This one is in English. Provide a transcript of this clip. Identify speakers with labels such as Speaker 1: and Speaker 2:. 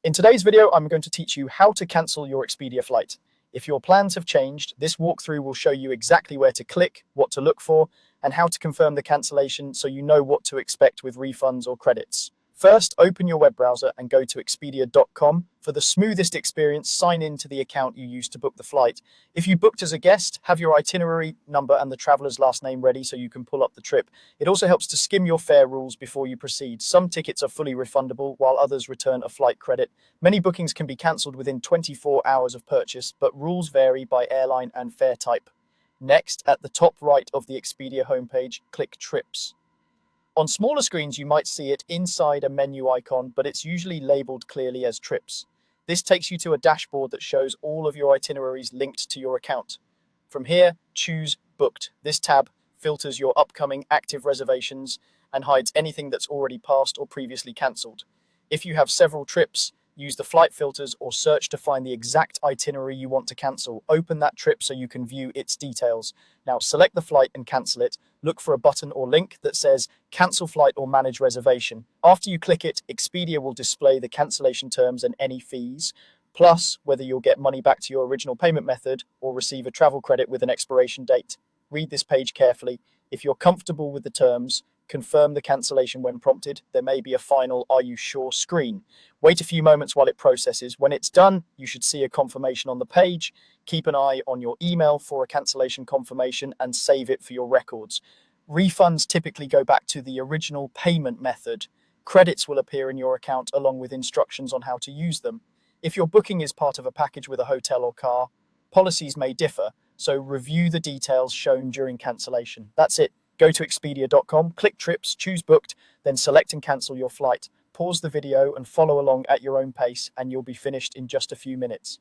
Speaker 1: In today's video, I'm going to teach you how to cancel your Expedia flight. If your plans have changed, this walkthrough will show you exactly where to click, what to look for, and how to confirm the cancellation so you know what to expect with refunds or credits. First, open your web browser and go to expedia.com. For the smoothest experience, sign in to the account you used to book the flight. If you booked as a guest, have your itinerary number and the traveler's last name ready so you can pull up the trip. It also helps to skim your fare rules before you proceed. Some tickets are fully refundable, while others return a flight credit. Many bookings can be cancelled within 24 hours of purchase, but rules vary by airline and fare type. Next, at the top right of the Expedia homepage, click Trips. On smaller screens, you might see it inside a menu icon, but it's usually labeled clearly as Trips. This takes you to a dashboard that shows all of your itineraries linked to your account. From here, choose Booked. This tab filters your upcoming active reservations and hides anything that's already passed or previously cancelled. If you have several trips, use the flight filters or search to find the exact itinerary you want to cancel. Open that trip so you can view its details. Now select the flight and cancel it. Look for a button or link that says cancel flight or manage reservation. After you click it, Expedia will display the cancellation terms and any fees, plus whether you'll get money back to your original payment method or receive a travel credit with an expiration date. Read this page carefully. If you're comfortable with the terms, confirm the cancellation when prompted. There may be a final "Are you sure?" screen. Wait a few moments while it processes. When it's done, you should see a confirmation on the page. Keep an eye on your email for a cancellation confirmation and save it for your records. Refunds typically go back to the original payment method. Credits will appear in your account along with instructions on how to use them. If your booking is part of a package with a hotel or car, policies may differ, so review the details shown during cancellation. That's it. Go to expedia.com, click Trips, choose Booked, then select and cancel your flight. Pause the video and follow along at your own pace, and you'll be finished in just a few minutes.